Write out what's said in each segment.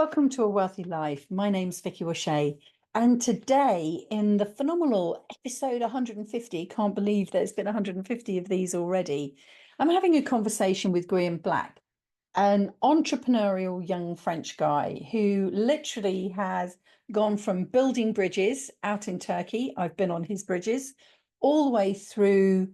welcome to A Wealthy Life. My name's Vicky O'Shea, and today in the phenomenal episode 150, can't believe there's been 150 of these already, I'm having a conversation with Guillaume Black, an entrepreneurial young French guy who literally has gone from building bridges out in Turkey, I've been on his bridges, all the way through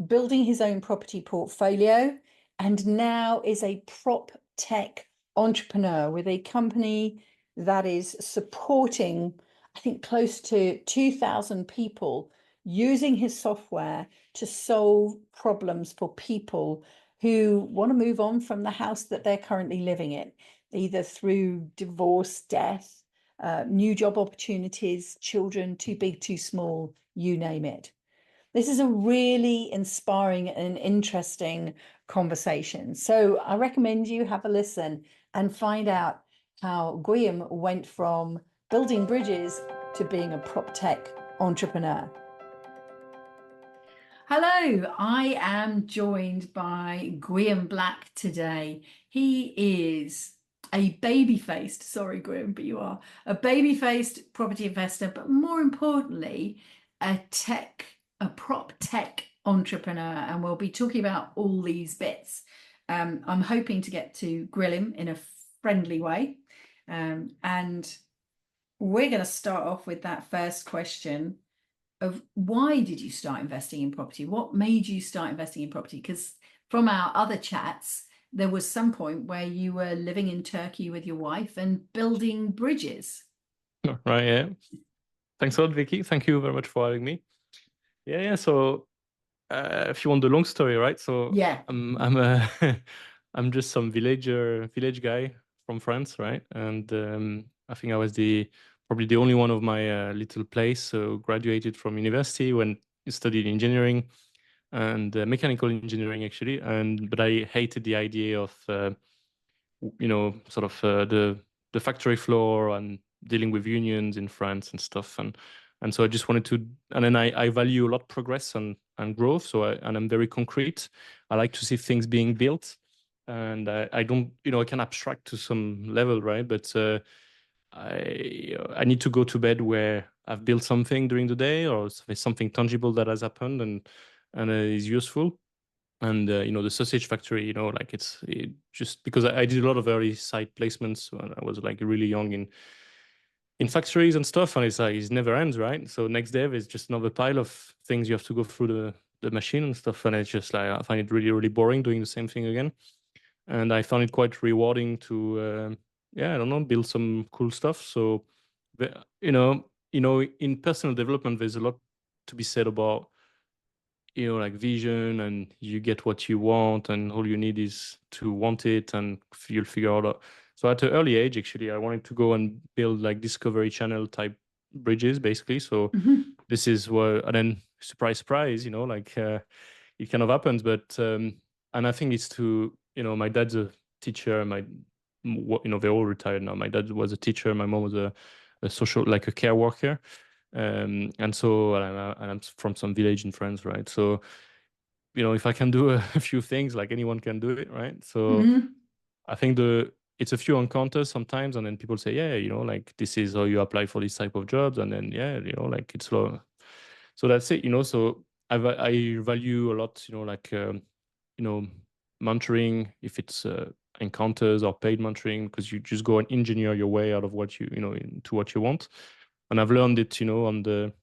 building his own property portfolio, and now is a prop tech entrepreneur with a company that is supporting, I think, close to 2,000 people using his software to solve problems for people who want to move on from the house that they're currently living in, either through divorce, death, new job opportunities, children, too big, too small, you name it. This is a really inspiring and interesting conversation. So I recommend you have a listen and find out how Guillaume went from building bridges to being a prop tech entrepreneur. Hello, I am joined by Guillaume Black today. He is a baby-faced, sorry Guillaume, but you are a baby-faced property investor, but more importantly, a prop tech entrepreneur, and we'll be talking about all these bits. I'm hoping to get to grill him in a friendly way, and we're going to start off with that first question of why did you start investing in property? What made you start investing in property? Because from our other chats, there was some point where you were living in Turkey with your wife and building bridges. Right, yeah. Thanks a lot, Vicky. Thank you very much for having me. Yeah. So, if you want the long story, right? So, yeah, I'm just some village guy from France, right? And I think I was probably the only one of my little place. So, graduated from university when I studied engineering and mechanical engineering actually. But I hated the idea of the factory floor and dealing with unions in France and stuff. And so I just wanted to, and then I value a lot progress and growth. So I'm very concrete. I like to see things being built, and I don't, I can abstract to some level, right? But I need to go to bed where I've built something during the day, or there's something tangible that has happened and is useful. And the sausage factory, like it just because I did a lot of early site placements when I was like really young in factories and stuff, and it's like it never ends, right? So next day there's just another pile of things you have to go through the machine and stuff, and it's just like I find it really, really boring doing the same thing again. And I found it quite rewarding to I don't know, build some cool stuff. So in personal development there's a lot to be said about like vision, and you get what you want, and all you need is to want it, and you'll figure out. So at an early age, actually, I wanted to go and build like Discovery Channel type bridges, basically. So this is what, and then surprise, surprise, like it kind of happens. But and I think it's my dad's a teacher. They're all retired now. My dad was a teacher. My mom was a social, like a care worker. And I'm from some village in France, right? So, if I can do a few things, like anyone can do it, right? So I think it's a few encounters sometimes, and then people say, yeah, like this is how you apply for this type of jobs, and then like it's slow. So that's it, So I value a lot, like mentoring, if it's encounters or paid mentoring, because you just go and engineer your way out of what into what you want. And I've learned it, on the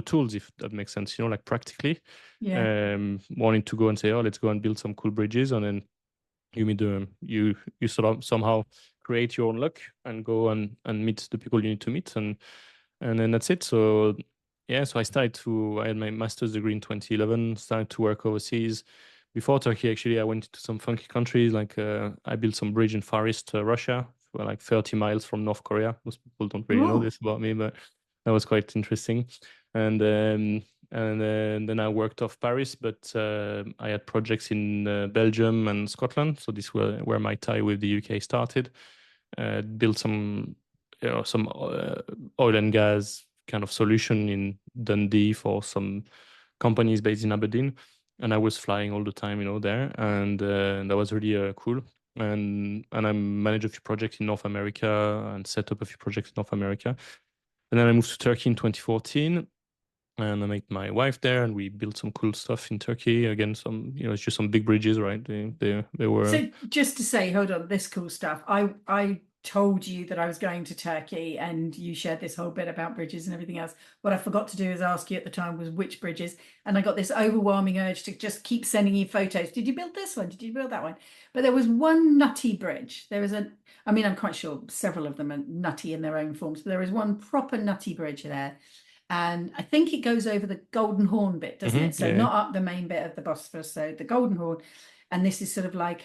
tools, if that makes sense, like practically. Wanting to go and say, oh, let's go and build some cool bridges, and then you sort of somehow create your own luck and go and meet the people you need to meet, and then that's it. So yeah, so I had my master's degree in 2011, started to work overseas. Before Turkey, actually, I went to some funky countries, like I built some bridge in Far East Russia, like 30 miles from North Korea. Most people don't really know this about me, but that was quite interesting. And then I worked off Paris, but I had projects in Belgium and Scotland. So this was where my tie with the UK started. Built some oil and gas kind of solution in Dundee for some companies based in Aberdeen. And I was flying all the time, there, and that was really cool. and I managed a few projects in North America and set up a few projects in North America. And then I moved to Turkey in 2014, and I met my wife there, and we built some cool stuff in Turkey. Again, it's just some big bridges, right? They were. So just to say, hold on, this cool stuff. I told you that I was going to Turkey, and you shared this whole bit about bridges and everything else. What I forgot to do is ask you at the time was which bridges, and I got this overwhelming urge to just keep sending you photos. Did you build this one? Did you build that one? But there was one nutty bridge. I mean, I'm quite sure several of them are nutty in their own forms, but there is one proper nutty bridge there. And I think it goes over the Golden Horn bit, doesn't it? So not up the main bit of the Bosphorus, so the Golden Horn. And this is sort of like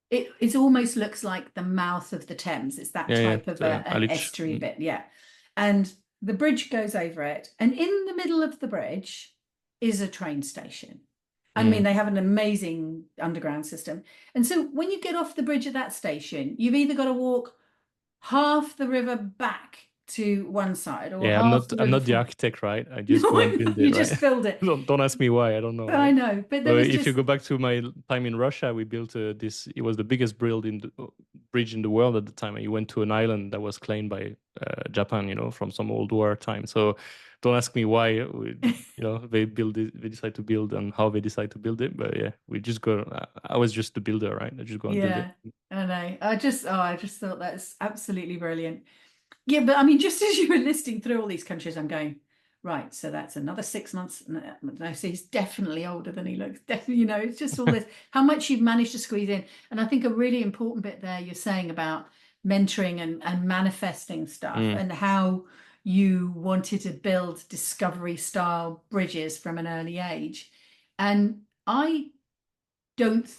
it almost looks like the mouth of the Thames. It's that type of an estuary bit, yeah. And the bridge goes over it, and in the middle of the bridge is a train station. I mean, they have an amazing underground system. And so when you get off the bridge at that station, you've either got to walk half the river back to one side, or I'm not the architect, right? I just go and build it. You just build it. Don't ask me why. I don't know. I know, but if you go back to my time in Russia, we built this. It was the biggest bridge in the world at the time. And you went to an island that was claimed by Japan, from some old war time. So don't ask me why. They decide to build and how they decide to build it. But yeah, we just go. I was just the builder, right? I just go and build it. I know. I just thought that's absolutely brilliant. Yeah, but I mean, just as you were listing through all these countries, I'm going, right, so that's another 6 months. No, so he's definitely older than he looks. Definitely, it's just all this, how much you've managed to squeeze in. And I think a really important bit there you're saying about mentoring and manifesting stuff, and how you wanted to build discovery style bridges from an early age. And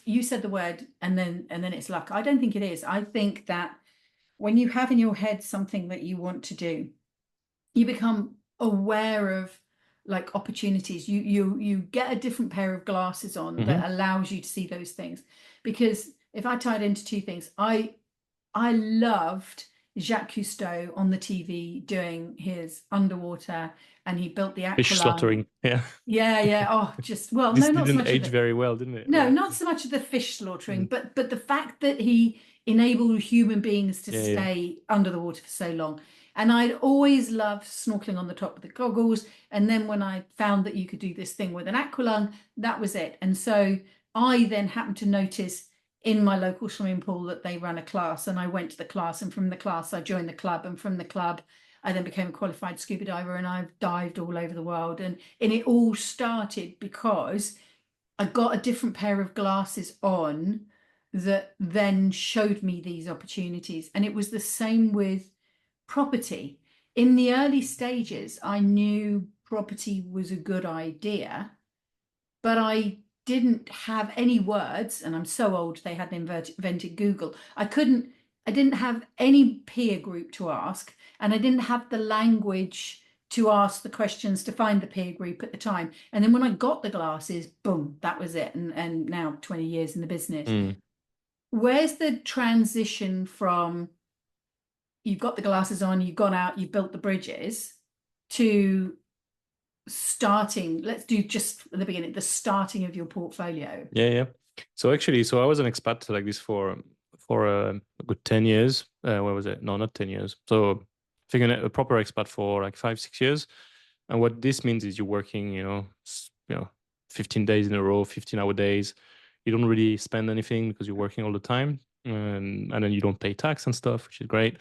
you said the word and then it's luck. I don't think it is. I think that when you have in your head something that you want to do, you become aware of like opportunities. You get a different pair of glasses on that allows you to see those things. Because if I tied into two things, I loved Jacques Cousteau on the TV doing his underwater, and he built the aqualung. Fish slaughtering, yeah. Yeah. Oh, just this not didn't so much age very well, didn't it? No, not so much of the fish slaughtering, but the fact that he enabled human beings to stay under the water for so long. And I'd always loved snorkeling on the top of the goggles. And then when I found that you could do this thing with an aqualung, that was it. And so I then happened to notice in my local swimming pool that they ran a class, and I went to the class, and from the class I joined the club, and from the club I then became a qualified scuba diver, and I've dived all over the world. And it all started because I got a different pair of glasses on that then showed me these opportunities. And it was the same with property. In the early stages, I knew property was a good idea, but I didn't have any words, and I'm so old they hadn't invented Google. I didn't have any peer group to ask, and I didn't have the language to ask the questions to find the peer group at the time. And then when I got the glasses, boom, that was it. And now 20 years in the business. Where's the transition from you've got the glasses on, you've gone out, you've built the bridges, to starting, let's do just at the beginning, the starting of your portfolio? Yeah. So I was an expat like this for a good 10 years. Where was it? No, not 10 years. So I think a proper expat for like 5-6 years. And what this means is you're working, 15 days in a row, 15-hour days. You don't really spend anything because you're working all the time. And then you don't pay tax and stuff, which is great.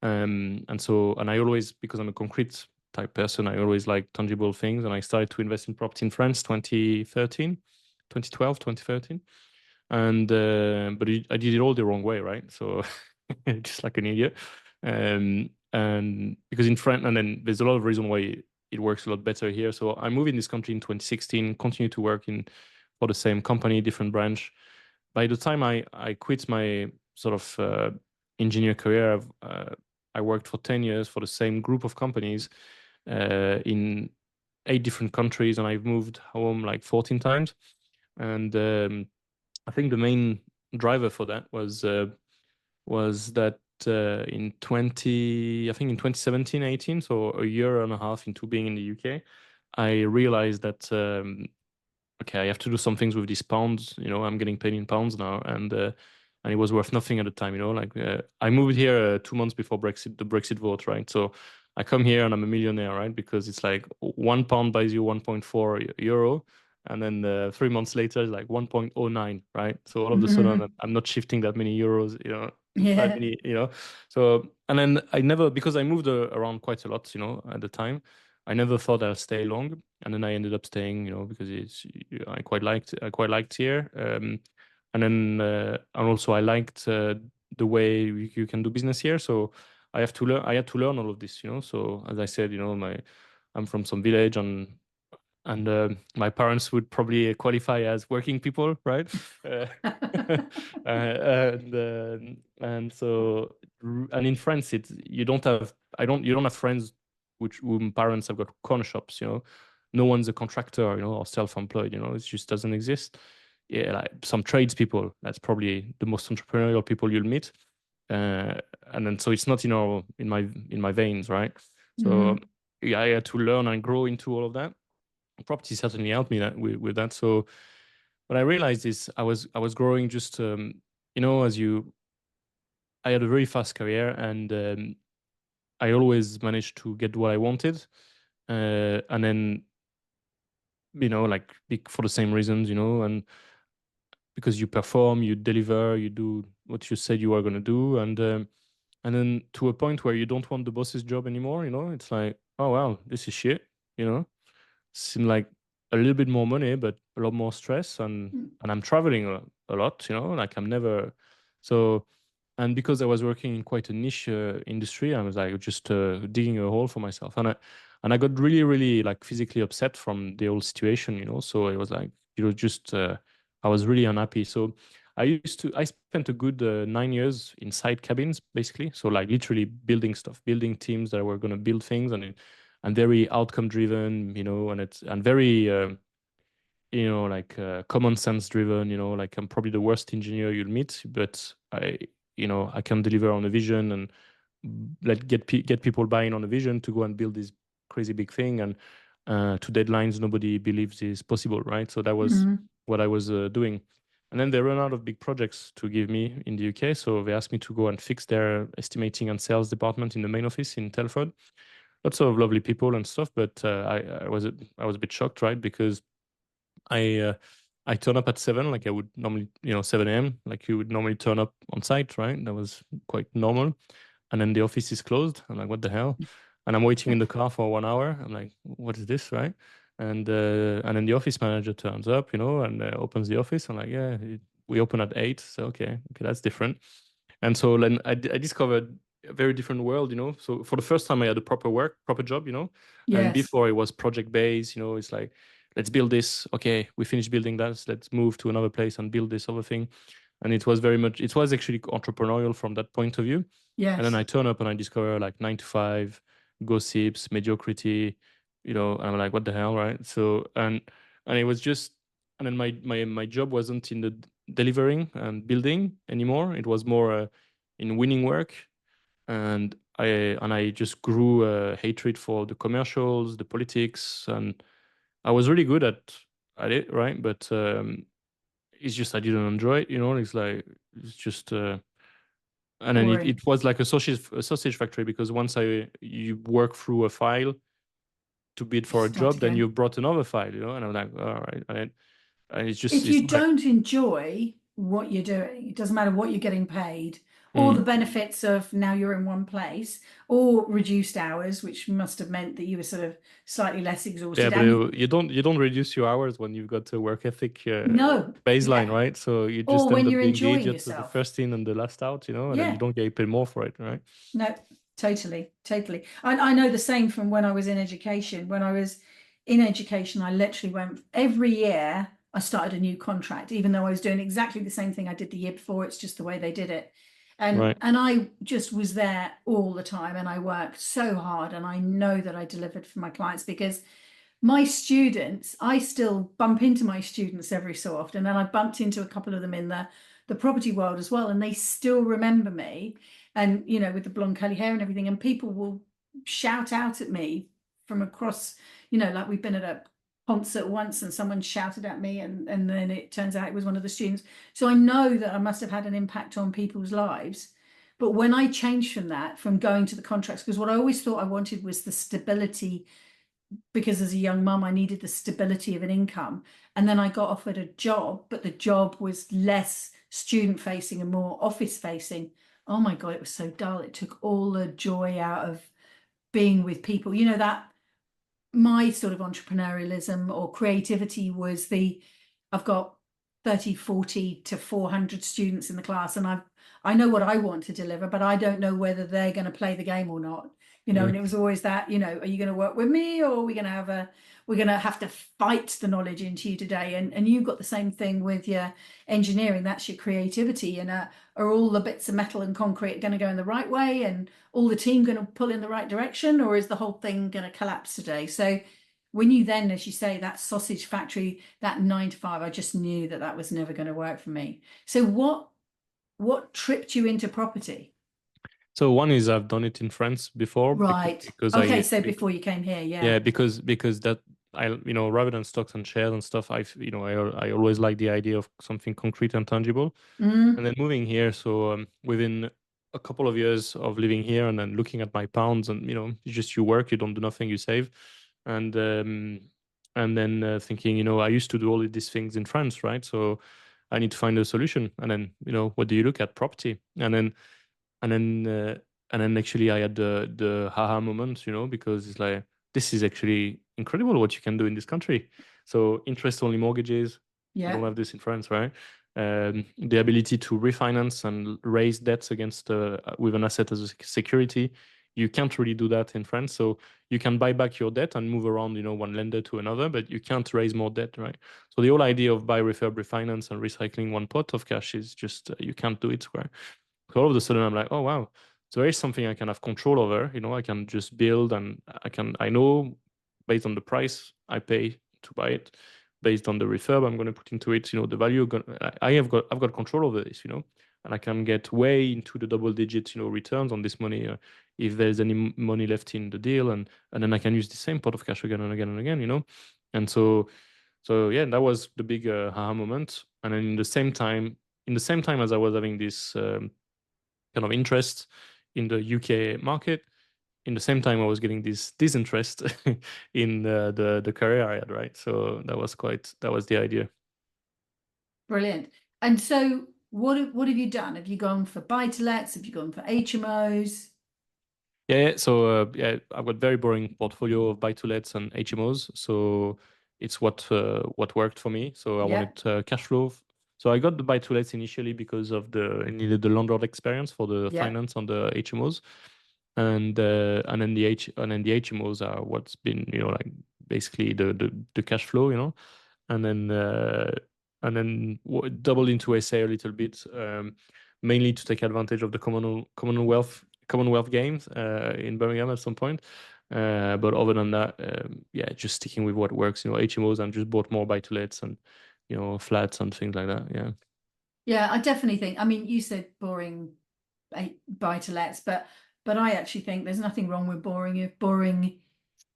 And I always, because I'm a concrete type person, I always like tangible things. And I started to invest in property in France 2013. And but I did it all the wrong way, right? So just like an idiot. And because in France, and then there's a lot of reason why it works a lot better here. So I moved in this country in 2016, continued to work for the same company, different branch. By the time I quit my sort of engineer career, I worked for 10 years for the same group of companies in 8 different countries, and I've moved home like 14 times. And I think the main driver for that was that in 2017, 18, so a year and a half into being in the UK, I realized that okay, I have to do some things with these pounds. I'm getting paid in pounds now, and and it was worth nothing at the time. Like I moved here 2 months before the Brexit vote, right? So I come here and I'm a millionaire, right? Because it's like £1 buys you 1.4 euro, and then 3 months later it's like 1.09, right? So all of a sudden I'm not shifting that many euros, that Yeah. many, So and then I never, because I moved around quite a lot, at the time. I never thought I'll stay long, and then I ended up staying, because I quite liked here. And then and also I liked the way you can do business here. So I had to learn all of this. So as I said, I'm from some village, and my parents would probably qualify as working people, right? Uh, and so and in France, you don't have you don't have friends whom parents have got corner shops. No one's a contractor, or self-employed. It just doesn't exist. Yeah, like some tradespeople. That's probably the most entrepreneurial people you'll meet. Uh, and then so it's not in my veins, right? So yeah, I had to learn and grow into all of that. Property certainly helped me with that. So what I realized is I was growing just I had a very fast career, and I always managed to get what I wanted, and then like for the same reasons, and because you perform, you deliver, you do what you said you were going to do, and then to a point where you don't want the boss's job anymore. It's like, oh wow, this is shit. Seem like a little bit more money, but a lot more stress, and I'm traveling a lot. Like I'm never so. And because I was working in quite a niche industry, I was like just digging a hole for myself, and I got really, really like physically upset from the whole situation. So it was like just I was really unhappy. So I spent a good 9 years inside cabins, basically. So like literally building stuff, building teams that were going to build things, and very outcome driven, and very like common sense driven. Like I'm probably the worst engineer you'll meet, but I can deliver on a vision, and get people buying on a vision to go and build this crazy big thing, and to deadlines nobody believes is possible, right? So that was what I was doing. And then they ran out of big projects to give me in the UK, so they asked me to go and fix their estimating and sales department in the main office in Telford. Lots of lovely people and stuff, but I was a bit shocked, right? Because I uh, I turn up at 7, like I would normally, 7 a.m. like you would normally turn up on site, right? That was quite normal. And then the office is closed. I'm like, what the hell? And I'm waiting in the car for 1 hour. I'm like, what is this, right? And then the office manager turns up, and opens the office. I'm like, yeah, we open at 8. So okay, that's different. And so then I discovered a very different world. So for the first time, I had a proper job. And Yes. before it was project based. It's like, let's build this. Okay, we finished building that. Let's move to another place and build this other thing. And it was actually entrepreneurial from that point of view. And then Yes. I turn up and I discover like 9 to 5 gossips, mediocrity, and I'm like, what the hell, right? So and it was just, and then my job wasn't in the delivering and building anymore. It was more in winning work, and I just grew a hatred for the commercials, the politics, and I was really good at it, right? But it's just I didn't enjoy it. It's like it's just. And then it, Boring. it was like a sausage factory, because once you work through a file to bid for a Start job, then again. you brought another file, and I'm like, all right, and If it's you not like, don't enjoy what you're doing, it doesn't matter what you're getting paid, or the mm, benefits of now you're in one place, or reduced hours, which must have meant that you were sort of slightly less yeah, exhausted. but And you don't reduce your hours when you've got a work ethic no, baseline, yeah, right? So you or just end when up you're being the enjoying idiot, the yourself. first in and the last out, and then you Yeah, don't get paid more for it, right? no, totally, totally. I know the same from when I was in education. When I was in education, I literally went every year. I started a new contract, even though I was doing exactly the same thing I did the year before. It's just the way they did it. And Right. and I just was there all the time, and I worked so hard, and I know that I delivered for my clients because my students, I still bump into my students every so often, and I bumped into a couple of them in the property world as well, and they still remember me, and with the blonde curly hair and everything, and people will shout out at me from across, like we've been at a concert once and someone shouted at me, and then it turns out it was one of the students. So I know that I must have had an impact on people's lives. But when I changed from that, from going to the contracts, because what I always thought I wanted was the stability, because as a young mum, I needed the stability of an income. And then I got offered a job, but the job was less student facing and more office facing. Oh my God, it was so dull. It took all the joy out of being with people. You know, that my sort of entrepreneurialism or creativity was I've got 30, 40 to 400 students in the class, and I know what I want to deliver, but I don't know whether they're going to play the game or not. And it was always that, are you going to work with me, or are we going to we're going to have to fight the knowledge into you today? And you've got the same thing with your engineering. That's your creativity. And are all the bits of metal and concrete going to go in the right way, and all the team going to pull in the right direction, or is the whole thing going to collapse today? So when you then, as you say, that sausage factory, that 9 to 5, I just knew that that was never going to work for me. So what tripped you into property? So one is I've done it in France before Right. because Okay, so before you came here, yeah. yeah, because that I rather than stocks and shares and stuff, I always like the idea of something concrete and tangible. And then moving here, so within a couple of years of living here and then looking at my pounds, and you work, you don't do nothing, you save, and then thinking, I used to do all of these things in France, right? So I need to find a solution. And then what do you look at? Property. And then actually I had the haha moment, because it's like, this is actually incredible what you can do in this country. So interest only mortgages, you don't Yeah. have this in France, right? The ability to refinance and raise debts against with an asset as a security, you can't really do that in France. So you can buy back your debt and move around, one lender to another, but you can't raise more debt, right? So the whole idea of buy, refurb, refinance, and recycling one pot of cash is just you can't do it square. So all of a sudden I'm like, oh wow, so there is something I can have control over. I can just build, and I know based on the price I pay to buy it, based on the refurb I'm going to put into it, the value I've got control over this, and I can get way into the double digit, returns on this money if there's any money left in the deal, and then I can use the same pot of cash again and again and again, and so yeah, that was the big aha moment. And then in the same time as I was having this kind of interest in the UK market, in the same time I was getting this disinterest in the career I had, right? So that was the idea. Brilliant. And so what have you done? Have you gone for buy-to-lets? Have you gone for HMOs? Yeah, so yeah, I've got very boring portfolio of buy-to-lets and HMOs. So it's what worked for me. So I Yeah. wanted cash flow. So I got the buy-to-lets initially because of I needed the landlord experience for the Yeah. finance on the HMOs, and then the HMOs are what's been like basically the cash flow, and then doubled into SA a little bit, mainly to take advantage of the Commonwealth Games in Birmingham at some point. But other than that, yeah, just sticking with what works. HMOs, and just bought more buy-to-lets and flats and things like that. Yeah. Yeah, I definitely think. I mean, you said boring buy-to-lets, but I actually think there's nothing wrong with boring if boring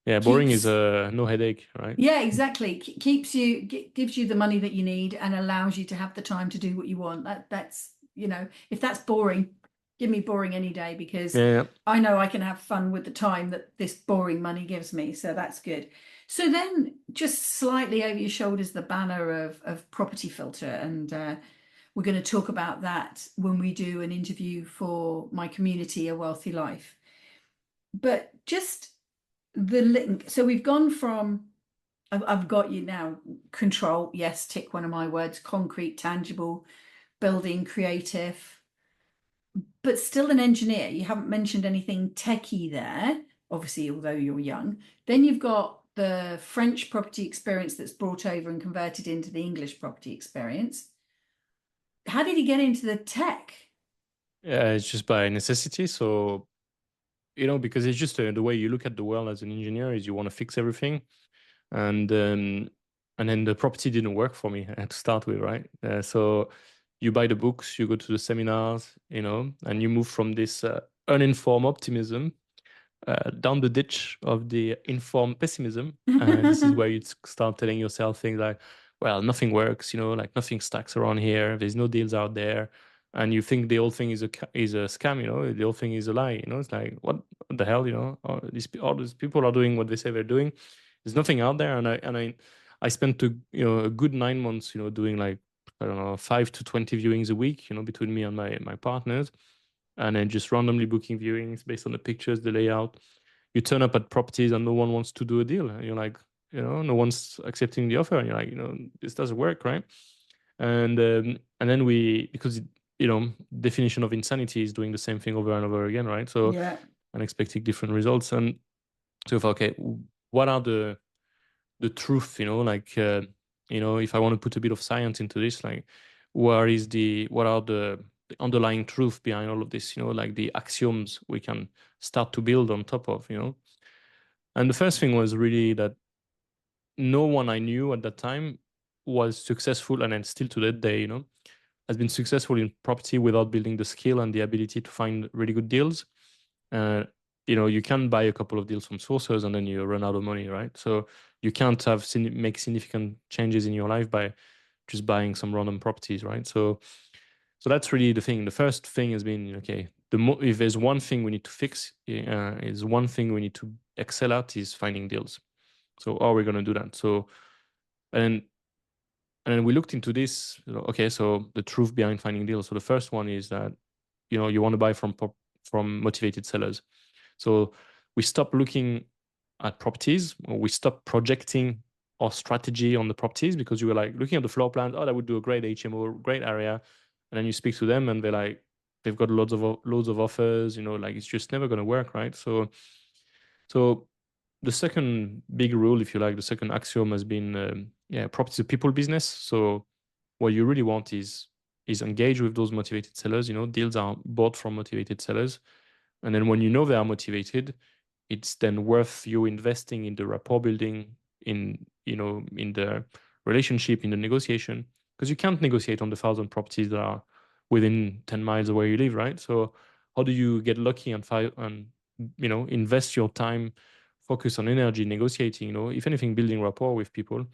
Yeah, boring is keeps. no headache, right? Yeah, exactly. Keeps you, gives you the money that you need and allows you to have the time to do what you want. That's, if that's boring, give me boring any day, because Yeah. I know I can have fun with the time that this boring money gives me. So that's good. So then just slightly over your shoulders, the banner of Property Filter. And we're going to talk about that when we do an interview for my community, A Wealthy Life. But just the link. So we've gone from, I've got you now, control, yes, tick one of my words, concrete, tangible, building, creative, but still an engineer. You haven't mentioned anything techie there, obviously, although you're young. Then you've got the French property experience that's brought over and converted into the English property experience. How did you get into the tech? Yeah, it's just by necessity. So, because it's just the way you look at the world as an engineer is you want to fix everything. And then the property didn't work for me to start with, right? So you buy the books, you go to the seminars, and you move from this uninformed optimism down the ditch of the informed pessimism. This is where you start telling yourself things like, well, nothing works, like nothing stacks around here. There's no deals out there. And you think the whole thing is a scam, the whole thing is a lie, It's like, what the hell, all these people are doing what they say they're doing. There's nothing out there. And I spent a good 9 months, doing like, I don't know, 5 to 20 viewings a week, between me and my partners, and then just randomly booking viewings based on the pictures, the layout. You turn up at properties and no one wants to do a deal. And you're like, no one's accepting the offer. And you're like, this doesn't work, right? And then because definition of insanity is doing the same thing over and over again, right? So Yeah. and expecting different results. And so if okay, what are the truth? Like if I want to put a bit of science into this, like what are the underlying truth behind all of this? Like the axioms we can start to build on top of. And the first thing was really that no one I knew at that time was successful, and then still to that day, has been successful in property without building the skill and the ability to find really good deals. You can buy a couple of deals from sources and then you run out of money, right? So you can't make significant changes in your life by just buying some random properties, right? So that's really the thing. The first thing has been, okay, if there's one thing we need to fix, is one thing we need to excel at is finding deals. So how are we going to do that? So and then we looked into this. Okay, so the truth behind finding deals. So the first one is that you want to buy from motivated sellers. So we stop looking at properties, or we stop projecting our strategy on the properties, because you were like looking at the floor plans. Oh, that would do a great HMO, great area, and then you speak to them and they're like, they've got loads of offers. Like it's just never going to work, right? So the second big rule, if you like, the second axiom has been, property is a people business. So what you really want is engage with those motivated sellers. Deals are bought from motivated sellers. And then when they are motivated, it's then worth you investing in the rapport building, in the relationship, in the negotiation, because you can't negotiate on the 1,000 properties that are within 10 miles of where you live, right? So how do you get lucky and invest your time, focus on energy negotiating, if anything, building rapport with people,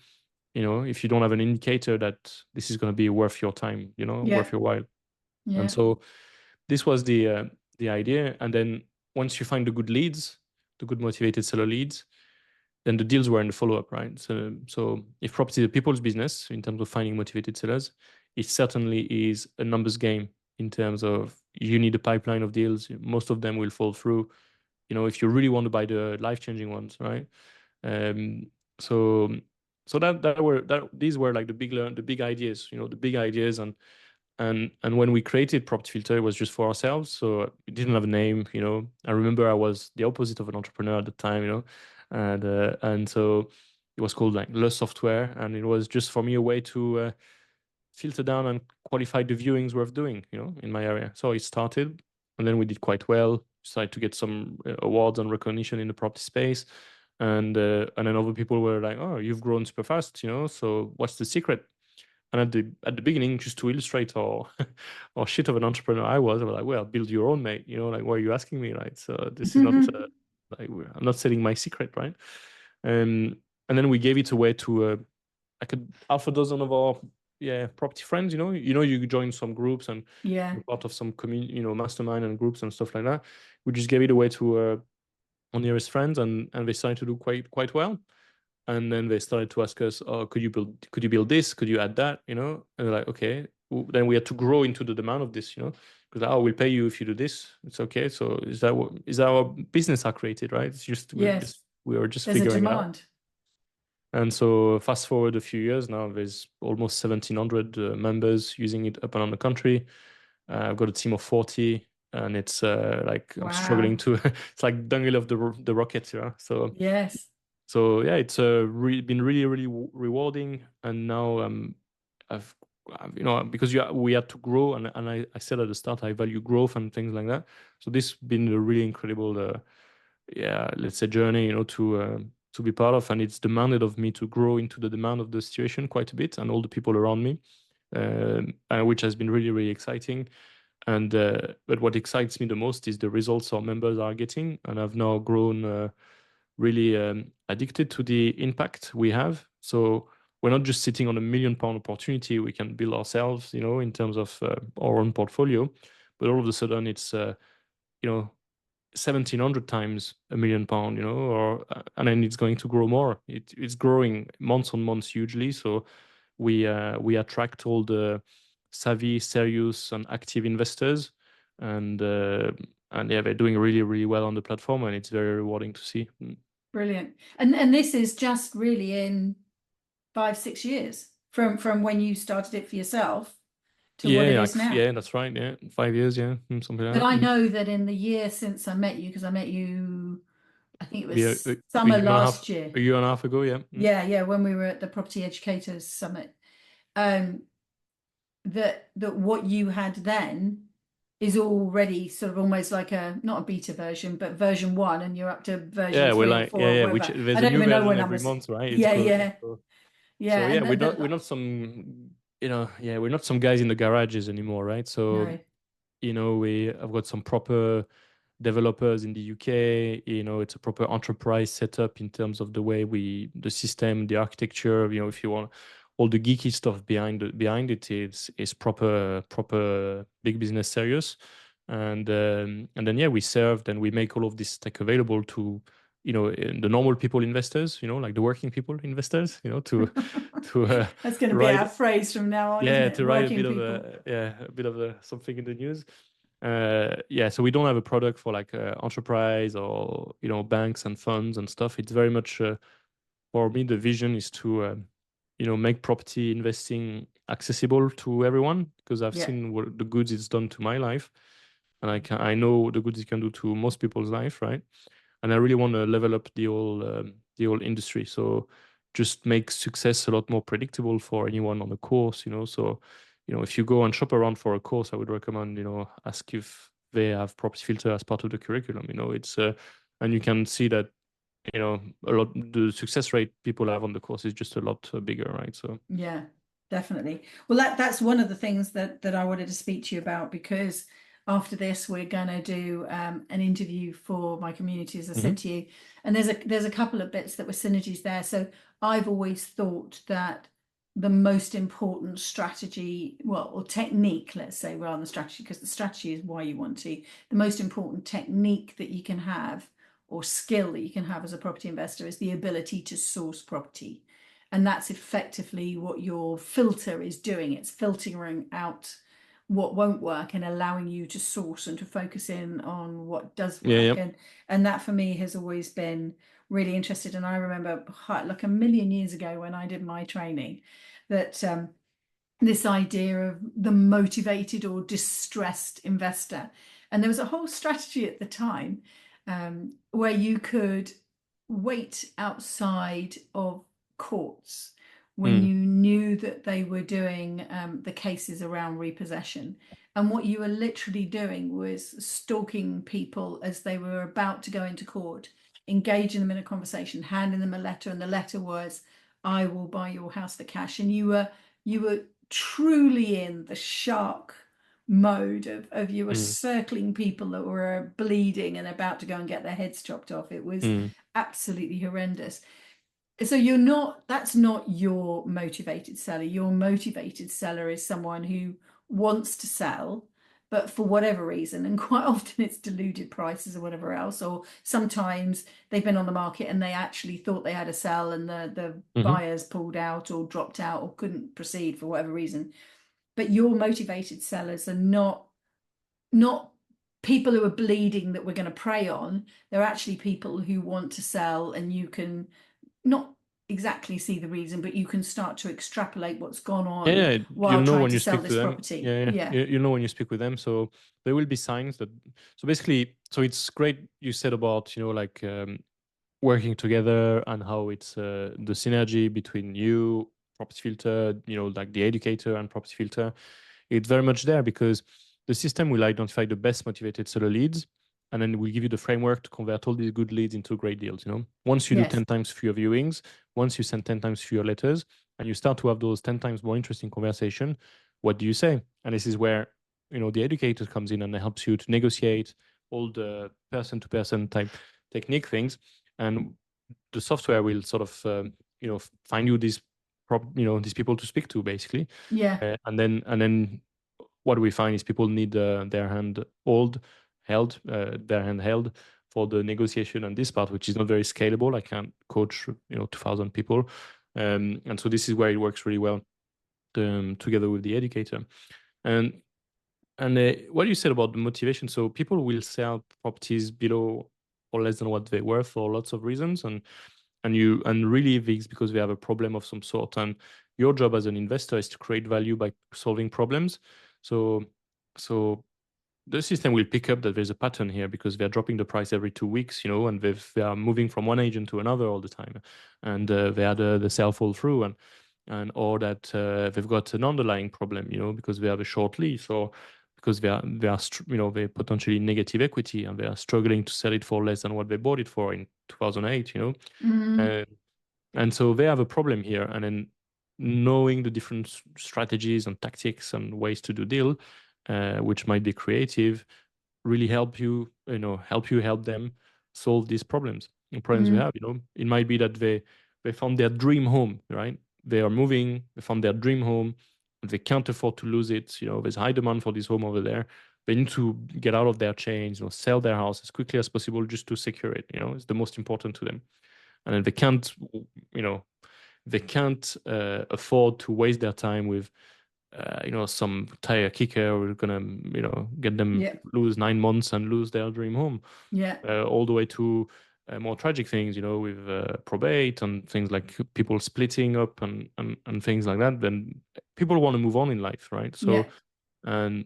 if you don't have an indicator that this is going to be worth your time, worth your while. Yeah. And so this was the idea. And then once you find the good leads, the good motivated seller leads, then the deals were in the follow-up, right? So if property is a people's business in terms of finding motivated sellers, it certainly is a numbers game in terms of you need a pipeline of deals. Most of them will fall through, if you really want to buy the life-changing ones, right? So these were like the big ideas, the big ideas. And when we created Property Filter, it was just for ourselves. So it didn't have a name, I remember I was the opposite of an entrepreneur at the time, and so it was called like Le Software, and it was just for me a way to filter down and qualify the viewings worth doing, in my area. So it started, and then we did quite well. Started to get some awards and recognition in the property space, and then other people were like, "Oh, you've grown super fast, So what's the secret?" And at the beginning, just to illustrate how how shit of an entrepreneur I was like, well, build your own, mate. Like, why are you asking me, right? So this is not like I'm not selling my secret, right? And then we gave it away to like a half a dozen of our property friends. You join some groups and Yeah. you're part of some community, mastermind and groups and stuff like that. We just gave it away to our nearest friends, and they started to do quite well. And then they started to ask us, "Oh, could you build this? Could you add that?" And we're like, "Okay." Then we had to grow into the demand of this, because we'll pay you if you do this. It's okay. So is that our business are created, right? It's just Yes. we were just There's a figuring it out. demand. And so fast forward a few years now, there's almost 1,700 members using it up and down the country. I've got a team of 40, and it's like I'm struggling Wow. to. It's like dungle of the rocket, So Yes. so yeah, it's been really, really rewarding. And now because we had to grow, and I said at the start I value growth and things like that. So this has been a really incredible, let's say journey, to be part of, and it's demanded of me to grow into the demand of the situation quite a bit and all the people around me, which has been really, really exciting. And but what excites me the most is the results our members are getting, and I've now grown really addicted to the impact we have. So we're not just sitting on £1 million opportunity we can build ourselves, in terms of our own portfolio, but all of a sudden it's 1,700 times £1 million, or and then it's going to grow more. It's growing months on months hugely. So we attract all the savvy, serious, and active investors, and yeah, they're doing really, really well on the platform, and it's very rewarding to see. Brilliant. And this is just really in 5-6 years from when you started it for yourself to what it Yeah, is now. yeah, that's right. Yeah, 5 years. Yeah, something like But that. I know that in the year since I met you, because I met you, I think it Yeah, was a summer year and a half, last year. a year and a half ago. Yeah. Yeah, when we were at the Property Educators Summit. Um, that what you had then is already sort of almost like not a beta version, but version 1, and you're up to version Yeah, we're 3 or like 4 or which whatever. there's I a don't new even know what version every numbers. month, right? It's Yeah, growing. yeah, So and yeah, we're not some guys in the garages anymore, right? So no, I've got some proper developers in the UK. It's a proper enterprise setup in terms of the system, the architecture. If you want all the geeky stuff behind it, it's proper big business serious. And then yeah, we served and we make all of this tech available to the normal people investors, like the working people investors, to that's going to be our ride phrase from now on, isn't yeah, it? to write Working people. a bit of a something in the news. Yeah, so we don't have a product for like enterprise or banks and funds and stuff. It's very much for me the vision is to make property investing accessible to everyone, because I've Yeah, seen what the goods it's done to my life, and I know the goods it can do to most people's life, right? And I really want to level up the whole industry. So just make success a lot more predictable for anyone on the course. So if you go and shop around for a course, I would recommend ask if they have property filter as part of the curriculum. It's and you can see that a lot the success rate people have on the course is just a lot bigger, right? So yeah, definitely. Well, that's one of the things that I wanted to speak to you about, because after this we're gonna do an interview for my community, as I said Mhm. to you, and there's a couple of bits that were synergies there. So I've always thought that the most important strategy, well, or technique, let's say, rather than strategy, because the strategy is why you want to, the most important technique that you can have, or skill that you can have as a property investor, is the ability to source property. And that's effectively what your filter is doing. It's filtering out what won't work and allowing you to source and to focus in on what does Yeah, work. yeah. And that for me has always been really interested. And I remember like a million years ago when I did my training, that this idea of the motivated or distressed investor. And there was a whole strategy at the time where you could wait outside of courts when Mm. you knew that they were doing the cases around repossession. And what you were literally doing was stalking people as they were about to go into court, engaging them in a conversation, handing them a letter, and the letter was, "I will buy your house for cash." And you were truly in the shark mode of you were Mm. circling people that were bleeding and about to go and get their heads chopped off. It was Mm. absolutely horrendous. So that's not your motivated seller. Your motivated seller is someone who wants to sell, but for whatever reason, and quite often it's deluded prices or whatever else, or sometimes they've been on the market and they actually thought they had a sell and the Mhm. buyers pulled out or dropped out or couldn't proceed for whatever reason. But your motivated sellers are not people who are bleeding that we're going to prey on. They're actually people who want to sell, and you can not exactly see the reason, but you can start to extrapolate what's gone Yeah, on yeah, while trying when to you sell speak to this them. property. Yeah, yeah, Yeah. you know when you speak with them. So there will be signs that. So basically, so it's great you said about like working together and how it's the synergy between you, property filter, like the educator and property filter. It's very much there because the system will identify the best motivated seller leads, and then we'll give you the framework to convert all these good leads into great deals. Once you do Yes. 10 times fewer viewings, once you send 10 times fewer letters, and you start to have those 10 times more interesting conversation, what do you say? And this is where the educator comes in and helps you to negotiate all the person-to-person type technique things, and the software will sort of find you these people to speak to, basically. Yeah. And then what we find is people need their hand held for the negotiation and this part, which is not very scalable. I can't coach 2,000 people, and so this is where it works really well together with the educator. And what you said about the motivation, so people will sell properties below or less than what they're worth for lots of reasons, and really it's because they have a problem of some sort, and your job as an investor is to create value by solving problems. So the system will pick up that there's a pattern here because they're dropping the price every 2 weeks, and they are moving from one agent to another all the time, and they had the sale fall through, and or that they've got an underlying problem, because they have a short lease, or because they potentially negative equity and they are struggling to sell it for less than what they bought it for in 2008, Mm. and so they have a problem here. And then knowing the different strategies and tactics and ways to do deal, which might be creative, really help them solve these problems. The problems we have, it might be that they found their dream home, right? They are moving, they found their dream home, and they can't afford to lose it. There's high demand for this home over there. They need to get out of their chains, sell their house as quickly as possible just to secure it. It's the most important to them. And then they can't afford to waste their time with some tire kicker who's gonna get them Yeah. lose 9 months and lose their dream home, Yeah. all the way to more tragic things, with probate and things like people splitting up and things like that. Then people want to move on in life, right? Yeah. So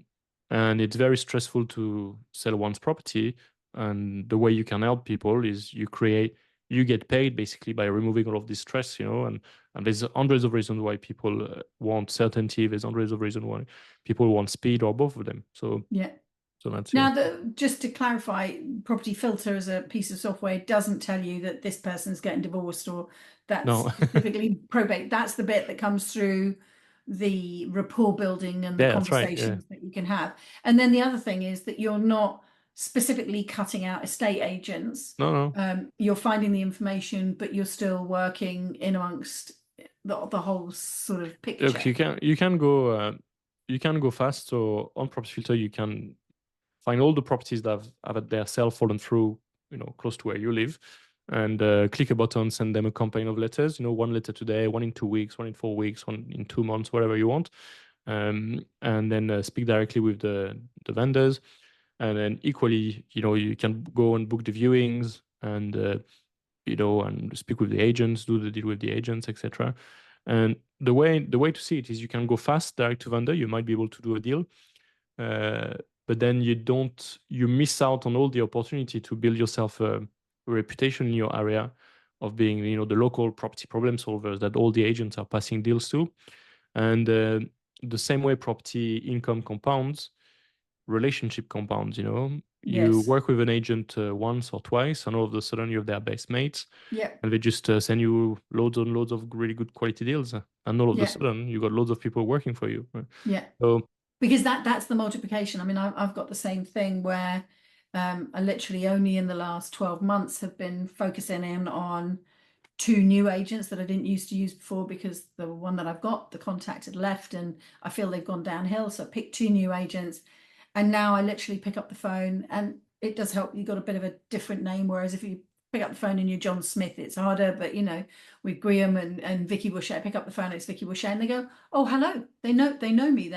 and it's very stressful to sell one's property, and the way you can help people is you get paid basically by removing all of this stress, and there's hundreds of reasons why people want certainty. There's hundreds of reasons why people want speed, or both of them. So Yeah. that's Now, just to clarify, Property Filter as a piece of software doesn't tell you that this person's getting divorced or that's No. specifically probate. That's the bit that comes through the rapport building and the Yeah, that's right. Yeah. conversations that you can have. And then the other thing is that you're not specifically cutting out estate agents. No. You're finding the information, but you're still working in amongst the whole sort of picture. Look, you can go fast. So on Property Filter, you can find all the properties that have had their sale fallen through, close to where you live, and click a button, send them a campaign of letters. One letter today, one in 2 weeks, one in 4 weeks, one in 2 months, whatever you want, and then speak directly with the vendors. And then equally, you can go and book the viewings, and and speak with the agents, do the deal with the agents, etc. And the way to see it is you can go fast, direct to vendor. You might be able to do a deal, but then you miss out on all the opportunity to build yourself a reputation in your area of being, the local property problem solvers that all the agents are passing deals to. And the same way property income compounds, relationship compounds. You Yes. work with an agent once or twice, and all of a sudden you're their best mates. Yeah. And they just send you loads and loads of really good quality deals, and all of a sudden you got loads of people working for you. Right? Yeah. So because that's the multiplication. I mean, I've got the same thing where I literally only in the last 12 months have been focusing in on 2 new agents that I didn't used to use before, because the one that I've got, the contact had left and I feel they've gone downhill. So I picked 2 new agents, and now I literally pick up the phone, and it does help. You've got a bit of a different name, whereas if you pick up the phone and you're John Smith, it's harder. But with Guillaume and Vicky Boucher, I pick up the phone, it's Vicky Boucher, and they go, "Oh, hello." They know me.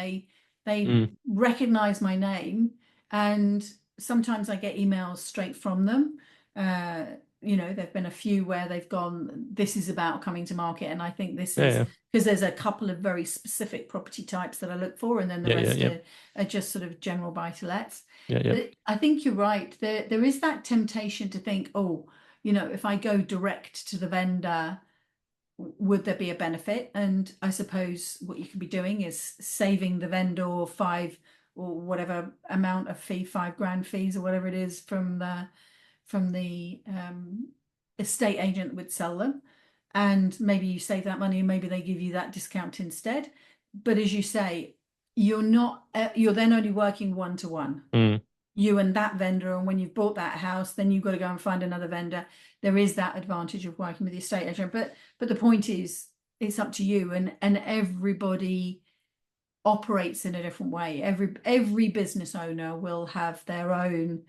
They recognize my name, and sometimes I get emails straight from them. There've been a few where they've gone, "This is about coming to market," and I think this is because there's a couple of very specific property types that I look for, and then the rest are just sort of general buy-to-lets. But I think you're right. There is that temptation to think, oh, if I go direct to the vendor, would there be a benefit? And I suppose what you could be doing is saving the vendor 5 or whatever amount of fee, 5 grand fees or whatever it is from the estate agent would sell them, and maybe you save that money and maybe they give you that discount instead. But as you say, you're not, you're then only working one to one. Mm. You and that vendor, and when you've bought that house, then you've got to go and find another vendor. There is that advantage of working with the estate agent, but the point is, it's up to you, and everybody operates in a different way. Every business owner will have their own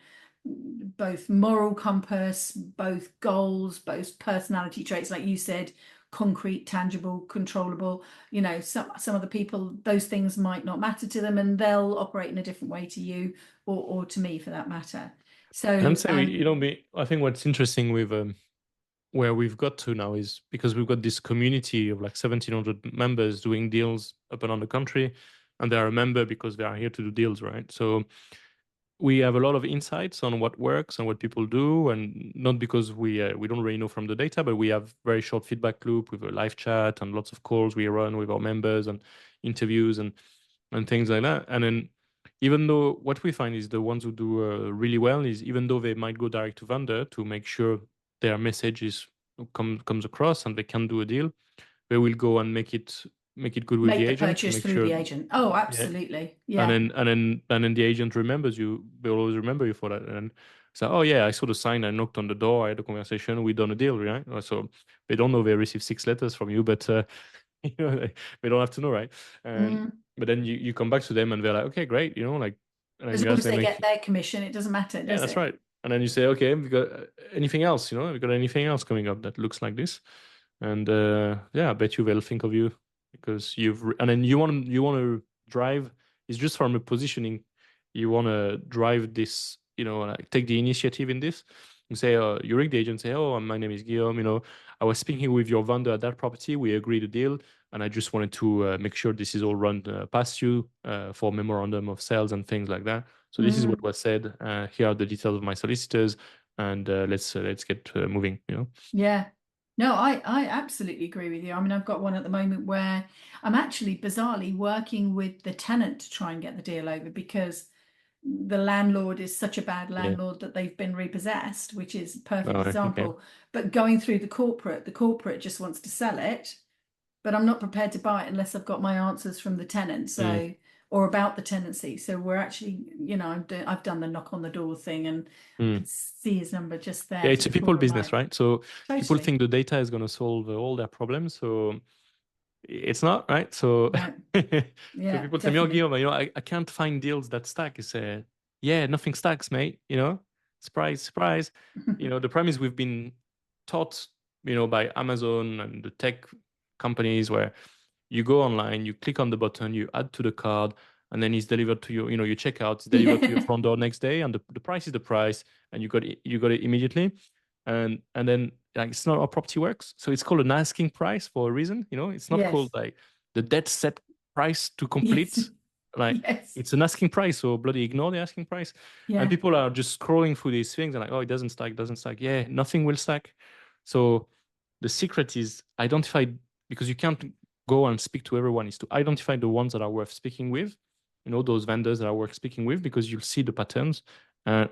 both moral compass, both goals, both personality traits, like you said, concrete, tangible, controllable. You know, some of the people, those things might not matter to them, and they'll operate in a different way to you, or to me for that matter. And So say, you know, I think what's interesting with where we've got to now is because we've got this community of like 1,700 members doing deals up and down the country, and they are a member because they are here to do deals, right? So we have a lot of insights on what works and what people do, and not because we don't really know from the data, but we have very short feedback loop with a live chat and lots of calls we run with our members and interviews and things like that. And then even though what we find is the ones who do really well is even though they might go direct to vendor to make sure their message comes across and they can do a deal, they will go and make it good with the make the agent to purchase make through sure. the agent. Oh, Yeah, absolutely. and Yeah. then the agent remembers you. They always remember you for that. And so, oh yeah, I saw the sign. I knocked on the door. I had a conversation. We done a deal, right? So they don't know they received 6 letters from you, but you know, they don't have to know, right? And Mm. but then you come back to them and they're like, okay, great, you know, like, and then As you long ask as them they get like, their commission, it doesn't matter, yeah, does that's it? right. And then you say, okay, we got anything else, you know, we got anything else coming up that looks like this, and yeah, I bet you they'll think of you because and then you want to drive. It's just from a positioning. You want to drive this, you know, like take the initiative in this. And say, you ring the agent, say, oh, my name is Guillaume. You know, I was speaking with your vendor at that property. We agreed a deal, and I just wanted to make sure this is all run past you for memorandum of sales and things like that. So this is what Mm. was said. Here are the details of my solicitors, and let's get moving. You know. Yeah. No, I absolutely agree with you. I mean, I've got one at the moment where I'm actually bizarrely working with the tenant to try and get the deal over, because the landlord is such a bad Yeah. landlord that they've been repossessed, which is a perfect Oh, okay. example. But going through the corporate just wants to sell it, but I'm not prepared to buy it unless I've got my answers from the tenant. Mm, So, or about the tenancy. So we're actually, you know, I've done the knock on the door thing, and I mm. can see his number just Yeah, there for it's the a people call. I'm business, like, right? So people totally. think the data is going to solve all their problems. So it's not, right? So No, so yeah, people tell me, oh, definitely. Guillaume, you know, I can't find deals that stack. I say, yeah, nothing stacks, mate. You know, surprise, surprise. You know, the problem is we've been taught, you know, by Amazon and the tech companies where you go online, you click on the button, you add to the card, and then it's delivered to you. You know, you check out, it's delivered to your Yeah. front door next day, and the price is the price, and you got it immediately. And then like it's not how property works. So it's called an asking price for a reason. You know, it's not called Yes. like the dead set price to Yes. complete. Like Yes. it's an asking price, so bloody ignore the asking price. And Yeah. people are just scrolling through these things and like, oh, it doesn't stack, doesn't stack. Yeah, nothing will stack. So the secret is identify, because you can't go and speak to everyone, is to identify the ones that are worth speaking with, you know, those vendors that are worth speaking with, because you'll see the patterns. And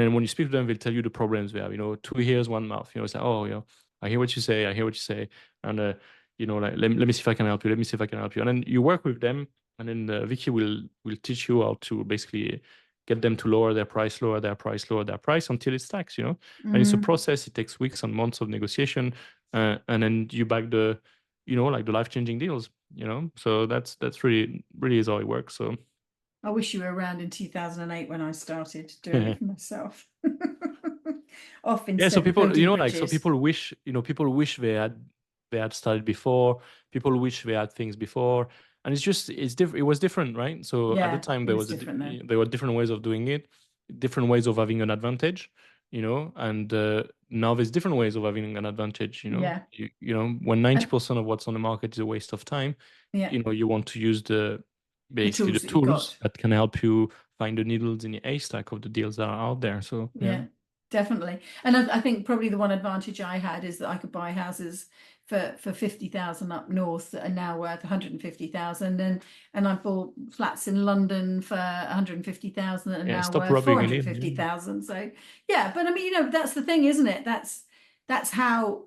then when you speak to them, they'll tell you the problems they have, you know, two ears, one mouth, you know, it's like, oh, you know, I hear what you say, I hear what you say. And you know, like let me see if I can help you, let me see if I can help you. And then you work with them, and then Vicky will teach you how to basically get them to lower their price, lower their price, lower their price until it stacks, you know. And it's a Mm. process. It takes weeks and months of negotiation, and then you back the, you know, like the life-changing deals, you know. So that's really is how it works. So I wish you were around in 2008 when I started doing it for myself. Off yeah. So instead of people, you building know, like so bridges. people wish, you know, people wish they had started before. People wish they had things before, and it's just it's different. It was different, right? So at the Yeah, time it there was was different then. there were different ways of doing it, different ways of having an advantage, you know. And now there's different ways of having an advantage, you know. Yeah. You know, when ninety And percent of what's on the market is a waste of time, yeah, you know, you want to use the basically the tools that you've tools got. that can help you find the needles in the haystack of the deals that are out there. So yeah. Yeah, definitely. And I think probably the one advantage I had is that I could buy houses for 50,000 up north that are now worth 150,000, and I bought flats in London for 150,000 that are Yeah, now stop worth rubbing it in. Yeah. 450,000. So yeah, but I mean, you know, that's the thing, isn't it? That's how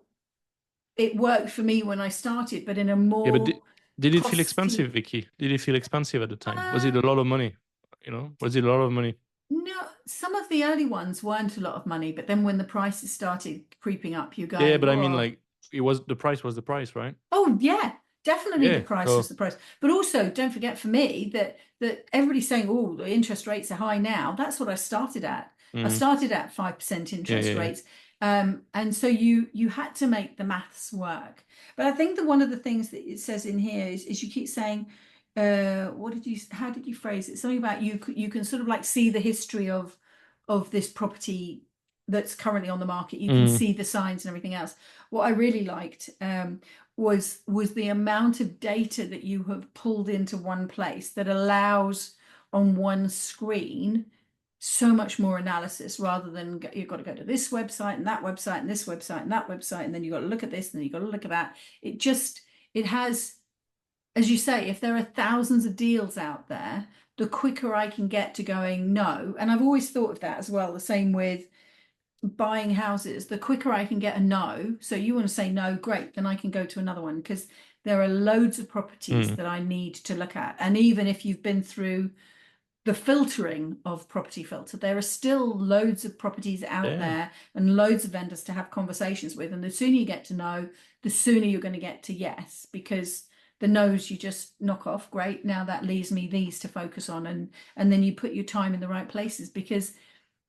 it worked for me when I started, but in a Yeah, but more Did it feel costly. expensive, Vicky? Did it feel expensive at the time? Was it a lot of money? Was it a lot of money? No, some of the early ones weren't a lot of money, but then when the prices started creeping up, you're Yeah, going, but I mean, whoa. like, was the price, right? Oh yeah, definitely the Yeah. price was So, the price. But also don't forget for me that everybody's saying, oh, the interest rates are high now. That's what I started at. I mm, started at 5% yeah, interest yeah, yeah. rates. And so you had to make the maths work. But I think that one of the things that it says in here is you keep saying, how did you phrase it? Something about you can sort of like see the history of this property that's currently on the market. You can Mm, see the signs and everything else. What I really liked was the amount of data that you have pulled into one place that allows on one screen so much more analysis rather than you've got to go to this website and that website and this website and that website and then you've got to look at this and then you've got to look at that. It has, as you say, if there are thousands of deals out there, the quicker I can get to going no. And I've always thought of that as well, the same with buying houses, the quicker I can get a no. So you want to say no, great, then I can go to another one because there are loads of properties mm, that I need to look at. And even if you've been through the filtering of property filter, there are still loads of properties out yeah. there and loads of vendors to have conversations with. And the sooner you get to no, the sooner you're going to get to yes, because the no's you just knock off. Great. Now that leaves me these to focus on. And then you put your time in the right places because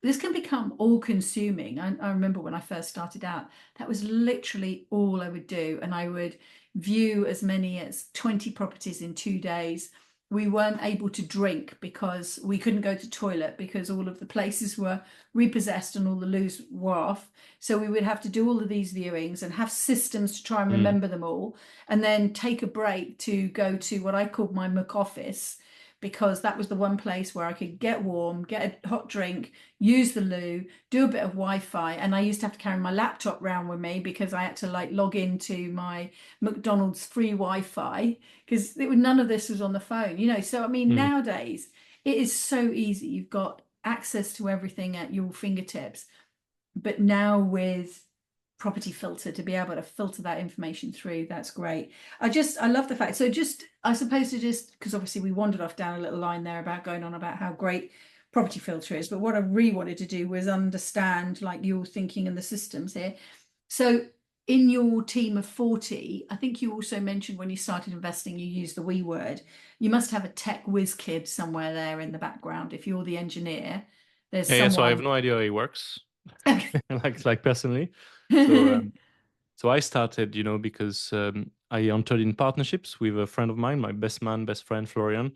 this can become all consuming. I remember when I first started out, that was literally all I would do. And I would view as many as 20 properties in 2 days. We weren't able to drink because we couldn't go to toilet because all of the places were repossessed and all the loos were off. So we would have to do all of these viewings and have systems to try and Mm, remember them all, and then take a break to go to what I called my muck office, because that was the one place where I could get warm, get a hot drink, use the loo, do a bit of Wi-Fi. And I used to have to carry my laptop around with me because I had to like log into my McDonald's free Wi-Fi because none of this was on the phone, So I mean, mm. nowadays it is so easy. You've got access to everything at your fingertips. But now with property filter, to be able to filter that information through, that's great. I love the fact. So just, I suppose to just, because obviously we wandered off down a little line there about going on about how great property filter is, but what I really wanted to do was understand like your thinking and the systems here. So in your team of 40, I think you also mentioned when you started investing, you used the we word. You must have a tech whiz kid somewhere there in the background. If you're the engineer, there's Yeah, yeah. So I have someone. no idea how it works, like personally. So, so I started, because I entered in partnerships with a friend of mine, my best man, best friend, Florian.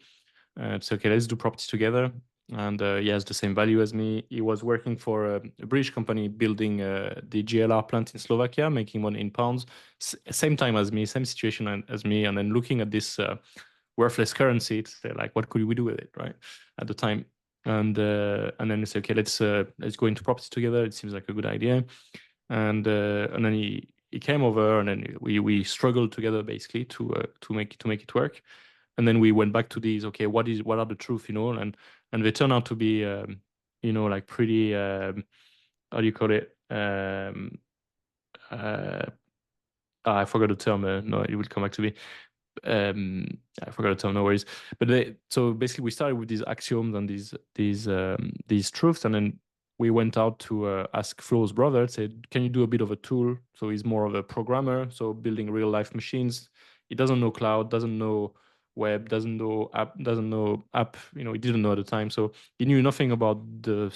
So, okay, let's do property together. And he has the same value as me. He was working for a British company building the GLR plant in Slovakia, making money in pounds. Same time as me, same situation as me. And then looking at this worthless currency to say, like, what could we do with it, right? At the time. And then we say, okay, let's go into property together. It seems like a good idea. And then he came over, and then we struggled together basically to make it work. And then we went back to these, okay, what are the truth, and they turn out to be like pretty how do you call it, uh I forgot the term. No, it will come back to me. um I forgot the term, no worries. But so basically we started with these axioms and these truths, and then we went out to ask Flo's brother, said, can you do a bit of a tool? So he's more of a programmer, so building real life machines. He doesn't know cloud, doesn't know web, doesn't know app, he didn't know at the time. So he knew nothing about the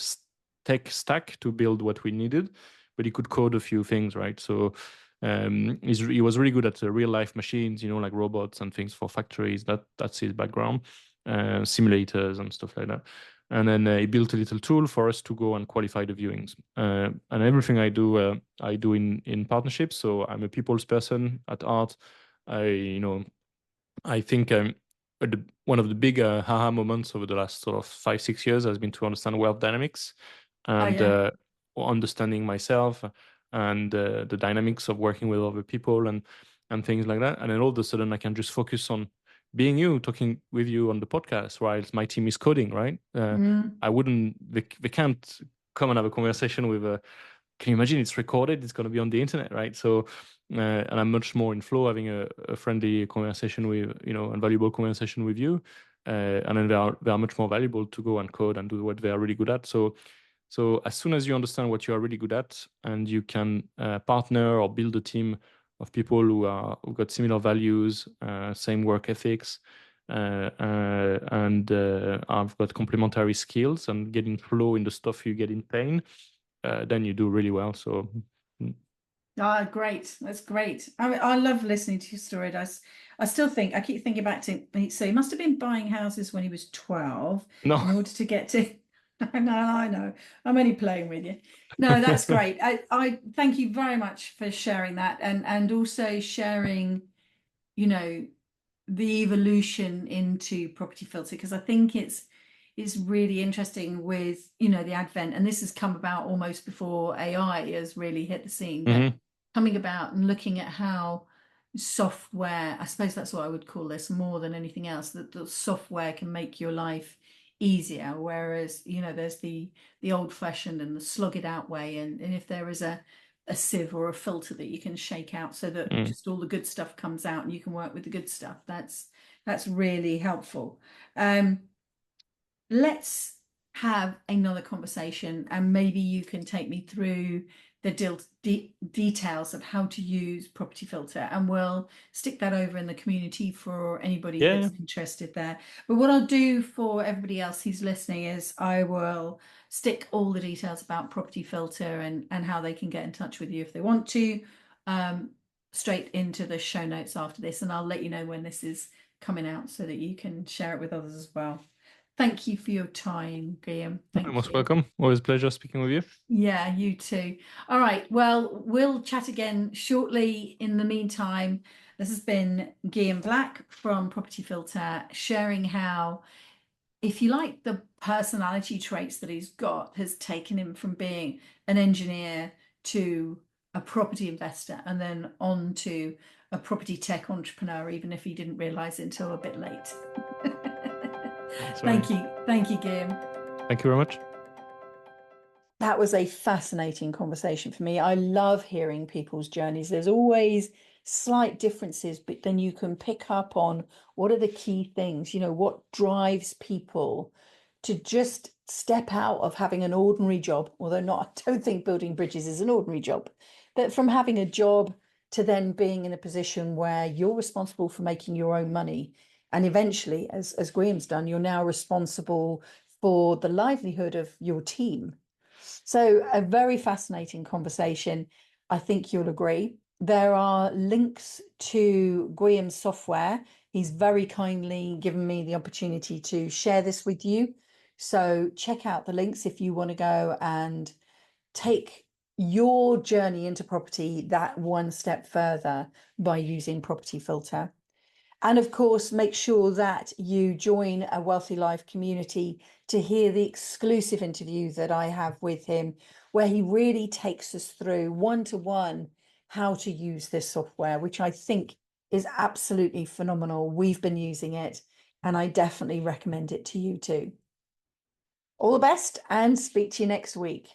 tech stack to build what we needed, but he could code a few things, right? So he was really good at real life machines, like robots and things for factories. That's his background, simulators and stuff like that. And then he built a little tool for us to go and qualify the viewings. And everything I do in partnerships. So I'm a people's person at art. I think one of the big haha moments over the last sort of 5-6 years has been to understand wealth dynamics Oh and yeah. understanding myself and the dynamics of working with other people and things like that. And then all of a sudden, I can just focus on being you, talking with you on the podcast, while my team is coding, right? Mm. I wouldn't, they can't come and have a conversation with a, can you imagine it's recorded? It's going to be on the internet, right? So and I'm much more in flow, having a friendly conversation with, and valuable conversation with you. And then they are much more valuable to go and code and do what they are really good at. So as soon as you understand what you are really good at, and you can partner or build a team of people who've got similar values, same work ethics, and I've got complementary skills and getting flow in the stuff you get in pain, then you do really well. So. Ah, great. That's great. I mean, I love listening to your story. I still think, I keep thinking back to, so he must have been buying houses when he was 12 No. in order to get to, I know. I'm only playing with you. No, that's great. I thank you very much for sharing that, and also sharing, the evolution into property filter, because I think it's really interesting with, the advent, and this has come about almost before AI has really hit the scene, but coming about and looking at how software, I suppose that's what I would call this more than anything else, that the software can make your life easier, whereas there's the old fashioned and the slog it out way, and if there is a sieve or a filter that you can shake out so that just all the good stuff comes out and you can work with the good stuff, that's really helpful. Let's have another conversation, and maybe you can take me through the details of how to use property filter, and we'll stick that over in the community for anybody that's interested there. But what I'll do for everybody else who's listening is I will stick all the details about property filter and how they can get in touch with you if they want to, straight into the show notes after this, and I'll let you know when this is coming out so that you can share it with others as well. Thank you for your time, Guillaume. You're most welcome. Always a pleasure speaking with you. Yeah, you too. All right. Well, we'll chat again shortly. In the meantime, this has been Guillaume Black from Property Filter, sharing how, if you like, the personality traits that he's got has taken him from being an engineer to a property investor, and then on to a property tech entrepreneur, even if he didn't realize it until a bit late. Thank you, Guillaume. Thank you very much. That was a fascinating conversation for me. I love hearing people's journeys. There's always slight differences, but then you can pick up on what are the key things, what drives people to just step out of having an ordinary job, although I don't think building bridges is an ordinary job, but from having a job to then being in a position where you're responsible for making your own money. And eventually, as Guillaume's done, you're now responsible for the livelihood of your team. So a very fascinating conversation. I think you'll agree. There are links to Guillaume's software. He's very kindly given me the opportunity to share this with you. So check out the links if you want to go and take your journey into property that one step further by using Property Filter. And of course, make sure that you join a Wealthy Life community to hear the exclusive interview that I have with him, where he really takes us through one-to-one how to use this software, which I think is absolutely phenomenal. We've been using it, and I definitely recommend it to you too. All the best, and speak to you next week.